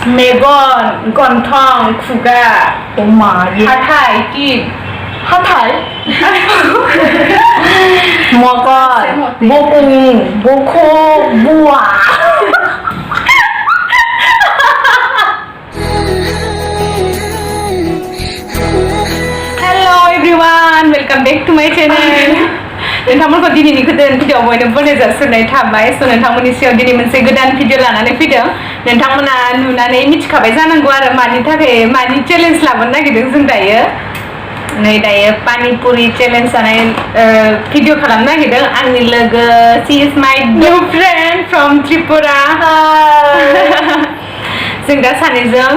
Megan गन्थं खुगा अमा ये हाथाय टिप हाथाय मगन बकुं बखो बुआ hello everyone welcome back to my channel नोंथांमोनखौ दिनैनि गोदान भिडिअ बयनोबो बराय जासिनाय थाबाय स' नोंथांमोननि सिगाङाव दिनै मोनसे गोदान भिडिअ लानानै फैदों नोंथांमोना नुनानै मिथिखाबाय जानांगौ आरो मानि थाखाय मानि चेलेन्ज लाबोनो नागिरदों जों दायो नै दायो पानिपुरि चेलेन्ज जानाय भिडिअ खालामनो नागिरदों आंनि लोगो she is my new friend from Tripura जों दा सानैजों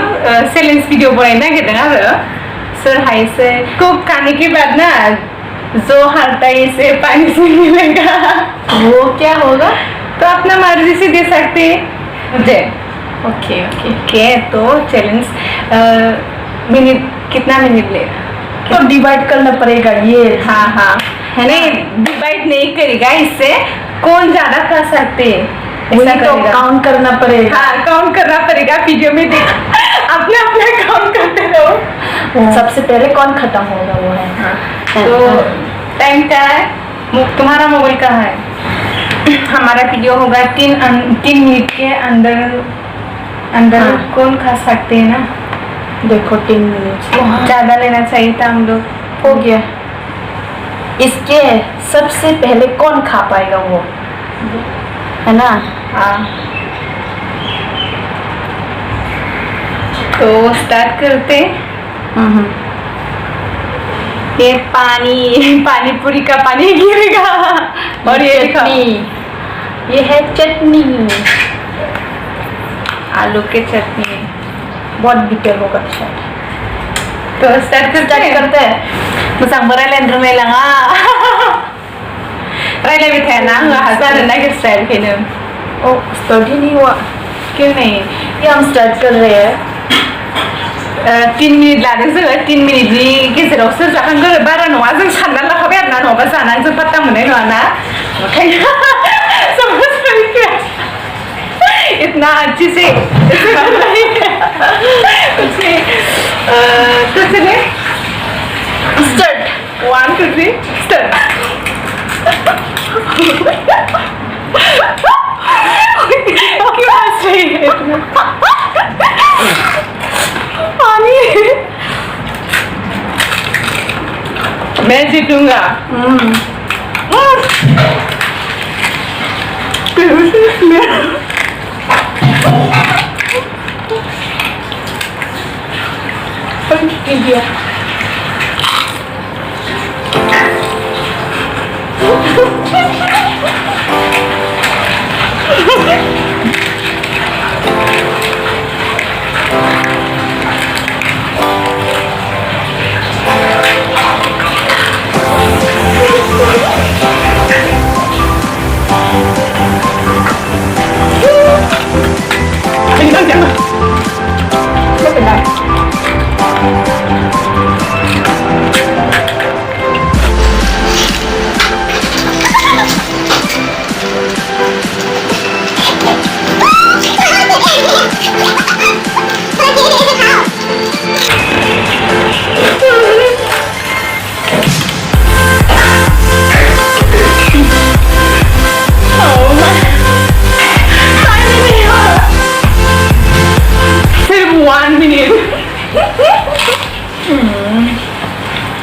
चेलेन्ज भिडिअ बनायनो नागिरदों आरो सोरहाय से कुक खाने के बाद ना जो हारता है इसे पानी से मिलेगा वो क्या होगा तो अपना मर्जी से दे सकते मुझे ओके ओके ओके तो चैलेंज मिनट कितना मिनट लेगा तो डिवाइड करना पड़ेगा ये हाँ हाँ है ना? नहीं डिवाइड नहीं करेगा इससे कौन ज्यादा कर सकते वही तो काउंट करना पड़ेगा हाँ काउंट करना पड़ेगा वीडियो में देख अपने अपने काउंट करते रहो सबसे पहले कौन खत्म होगा वो है हाँ। तो टाइम क्या है तुम्हारा मोबाइल कहाँ है हमारा वीडियो होगा 3 मिनट के अंदर हाँ। कौन खा सकते हैं ना देखो 3 मिनट ज्यादा लेना चाहिए था हम लोग हो गया इसके सबसे पहले कौन खा पाएगा वो है ना हाँ तो स्टार्ट करते ये पानी पूरी का पानी गिरेगा और ये चटनी ये है चटनी आलू के चटनी बहुत बिटर होगा शायद तो स्टार्ट करते हैं मोजां रायलायनो रोंलायलाङा रायलायबाय थायाना आङो जानो नागिरस्रायाखैनो ओ स्टार्ट ही नहीं हुआ क्यों नहीं ये हम स्टार्ट कर रहे हैं 3 मिनिट लादों जोङो 3 मिनिटनि गेजेराव सोर जाखांगोन बारा नङा जों सानना लाखाबाय आरोना नङाबा जानानै जों पात्ता मोननाय नङाना ओंखायनो इतना अच्छी से तो चले स्टार्ट 1 2 3 स्टार्ट क्यों हंस रही है इतना पानी मैं जीतूंगा इंडिया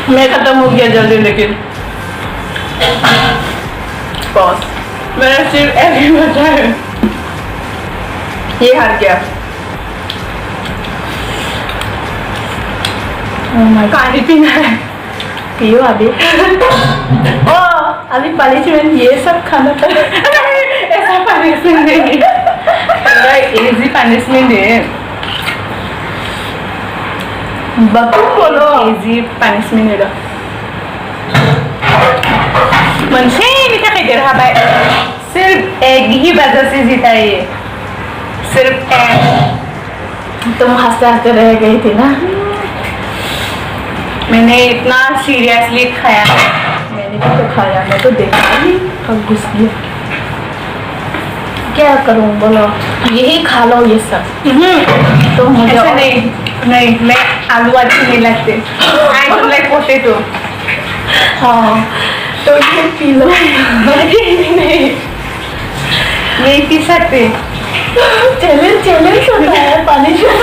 मैं खत्म हो गया जल्दी लेकिन बॉस मेरा सिर्फ एक ही बचा है ये हार गया पानी पीना है पियो अभी ओ अभी पनिशमेंट ये सब खाना पड़ेगा ऐसा पनिशमेंट नहीं इजी पनिशमेंट है बकू बोलो इजी पनिशमेंट है मोनसेनि थाखाय देरहाबाय सिर्फ एक ही वजह से जीता है ये सिर्फ एक तुम हंसते हंसते रह गई थी ना मैंने इतना सीरियसली खाया मैंने भी तो खाया मैं तो देखा ही कब घुस गया क्या करूं बोलो, यही खा लो ये सब। तो मुझे ऐसा नहीं मैं आलू अच्छे नहीं लगते। I don't like potato। हाँ तो ये पी लो। नहीं यही पी सकते। चैलेंज होता है, पनिशमेंट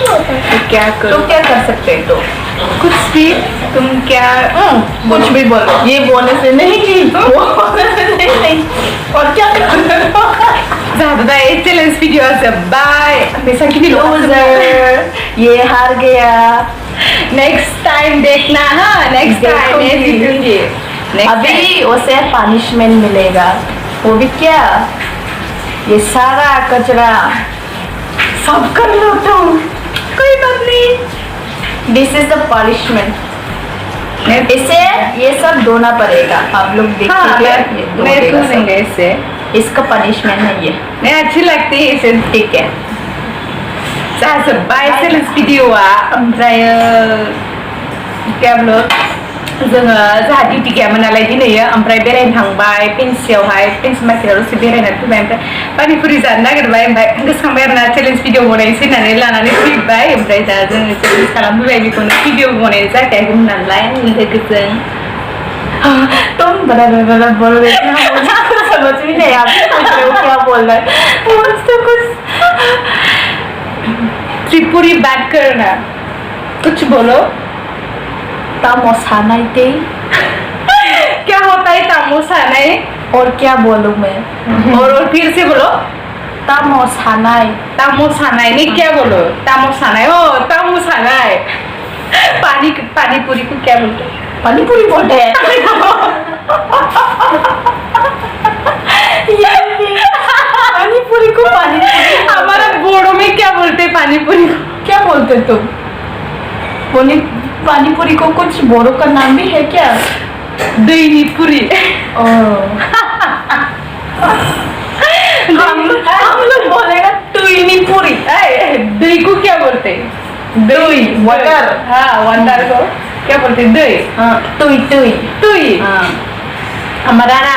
होता है। तो क्या तो करो? क्या कर सकते हैं? तो कुछ भी तुम क्या कुछ भी बोलो, ये बोलने से नहीं, वो बोलने से नहीं, और क्या करो? ज़्यादा ये चैलेंज वीडियो से बाय। हमेशा की लूजर, ये हार गया। नेक्स्ट टाइम देखना। हाँ नेक्स्ट टाइम मैं जीतूंगी। अभी उसे पनिशमेंट मिलेगा, वो भी क्या, ये सारा कचरा सब कर लो तुम, कोई बात नहीं। This is the punishment. इसे ये सब धोना पड़ेगा, आप लोग देखिए। मैं पूछेंगे इससे, इसका पनिशमेंट है ये। मैं अच्छी लगती है इसे। ठीक है बाय चैलेंज वीडियोआ ओमफ्राय क्या बोलो जोङो जोंहा डिउटि गैयामोन नालाय दिनैयो ओमफ्राय बेरायनो थांबाय पेन्सियावहाय पेन्सि मार्केटआव दसे बेरायनानै फैबाय ओमफ्राय पानिपुरि जानो नागिरबाय ओमफ्राय गोसोखांबाय आरोना चेलेन्ज भिडिअ बनायनोसै होननानै लानानै फैबाय ओमफ्राय दा जोङो चेलेन्ज खालामफैबाय बेखौनो भिडिअ बनायनाय जाखायाखैमोन नालाय लोगोजों। तुम बड़ा बोल रहे थे, मुझे कुछ समझ भी नहीं आता क्या बोल रहा है। मुझसे कुछ त्रिपुरी बात करना, कुछ बोलो। तामोसानाई थे। क्या होता है तामोसानाई? और क्या बोलूं मैं? और फिर से बोलो। तामोसानाई। तामोसानाई नहीं, क्या बोलो? तामोसानाई। ओ तामोसानाई। पानीपुरी को क्या बोलते हैं? पानीपुरी बोलते हैं। पानीपुरी को पानीपुरी। हमारा बोर्डो में क्या बोलते हैं पानीपुरी को? क्या बोलते तुम? पानीपुरी को कुछ बोरो का नाम भी है क्या? दही पूरी। हम लोग बोलेगा टुईनी पूरी। दही को क्या बोलते हैं? दही वाटर। हाँ वाटर को क्या बोलते हैं? दही। हाँ टुई टुई टुई। हाँ हमारा ना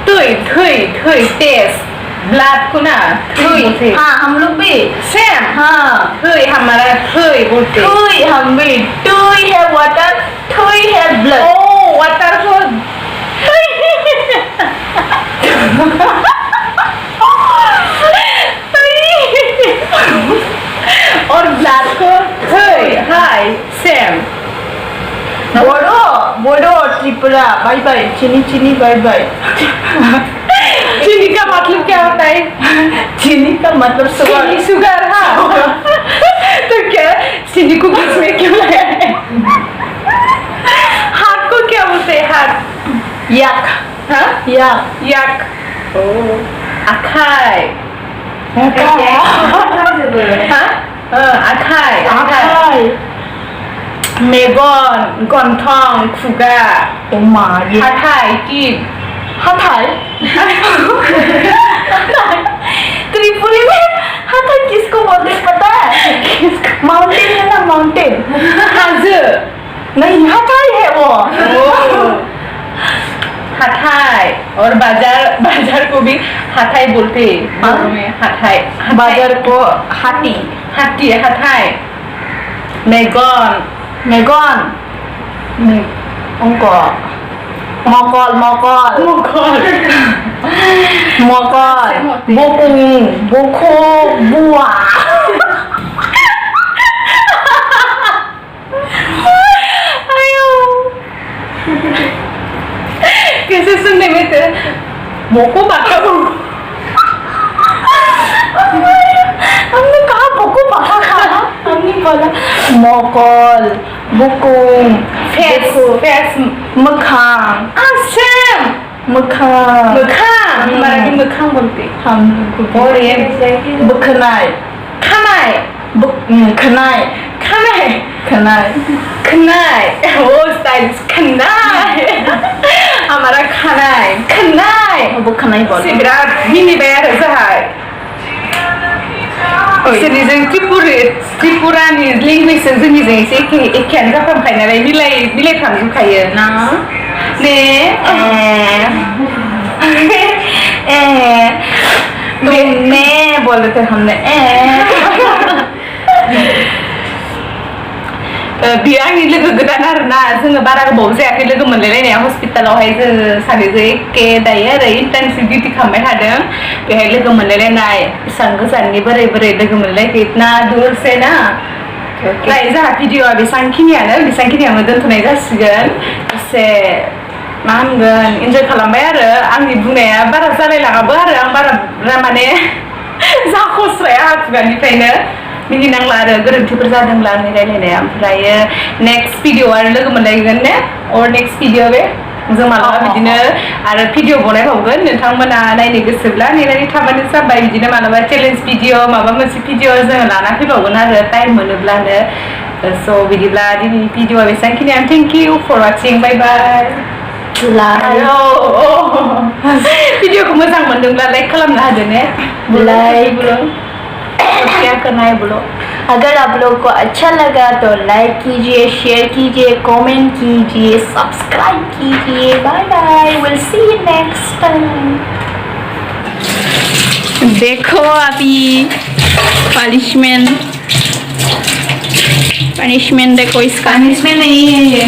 टुई टुई टुई टेस्ट ब्लड को ना टुई। हाँ हम लोग भी सेम। हाँ टुई हमारा टुई बोलते हैं। टुई हम भी, टुई है वाटर, टुई है ब्लड। ओ वाटर को और ब्लड को टुई। हाय सेम। बोडो त्रिपुरा बाय बाय, चीनी बाय बाय। चीनी का मतलब क्या होता है? चीनी का मतलब शुगर। शुगर। हाँ तो क्या चीनी को बीच में क्यों लगाया है? हाथ को क्या बोलते हैं? हाथ याक। हाँ याक। ओ अखाई। हाँ अखाई। मेगन गन्थं खुगा ओमा ये हाथाई टीथ। हाथाई। त्रिपुरी में हाथाई किसको बोलते हैं पता है? माउंटेन है ना, माउंटेन। हाजो नहीं, हाथाई है वो। हाथाई। और बाजार को भी हाथाई बोलते हैं। हाथाई। बाजार को हाथी। हाथाई। मेगन उनको मकल बोको बुआ। कैसे सुनने में थे? बोको बाका बोको। हमने कहा बोको बाका खाना, हमने बोला मकल बुकुम फेस मखान। सेम मखान हमारा भी मखान बोलते। हम लोग और ये बुखनाई खनाई। ओ स्टाइल खनाई। हमारा खनाई बुखनाई बोल। बिराद मिनिबाय आरो जोंहा जोंनिजों त्रिपुरानि लेंगुवेजजों जोंनिजों एसे एखेयानो जाफ्रामखायो नालाय मिलायफ्रामजोबखायो ना ने तुमने बोले थे हमने बियो आंनि लोगो गोदान आरोना जोङो बारा गोबाव जायाखै लोगो मोनलायलायनाया हस्पिटालावहाय जोङो सानैजों एखे दायो आरो इन्टार्नशिप डिउटि खालामबाय थादों बेहाय लोगो मोनलायलायनाय बेसेबां गोजाननि बोरै बोरै लोगो मोनलायखै इतना दूर से ना दायो जोंहा भिडिअआ बेसांखिनियावनो दोनथ'नाय जासिगोन एसे मा होनगोन इन्जय खालामबाय आरो आंनि बुंनाया बारा जालायलाङाबो आरो आं बारा माने जाख'स्राया खुगानिफ्रायनो मिनिनांला आरो गोरोन्थिफोर जादोंब्ला आंनि रायलायनाया ओमफ्रायो नेक्स्ट भिडिअ आरो लोगो मोनलायगोन ने अर नेक्स्ट भिडिअ बे जों मालाबा बिदिनो आरो भिडिअ बनायबावगोन नोंथांमोना नायनो गोसोब्ला नेनानै थाबानो जाबाय बिदिनो मालाबा चेलेन्ज भिडिअ माबा मोनसे भिडिअ जोङो लाना फैबावगोन आरो टाइम मोनोब्लानो स' बिदिब्ला दिनैनि भिडिअआ बेसेबांखिनियानो thank you for watching bye bye video को मोजां मोनदोंब्ला लाइक खालामना होदो ने लाइक क्या करना है बोलो अगर आप लोग को अच्छा लगा तो लाइक कीजिए शेयर कीजिए कमेंट कीजिए सब्सक्राइब कीजिए bye bye will see you next time देखो अभी पनिशमेंट देखो इसका इसमें नहीं है ये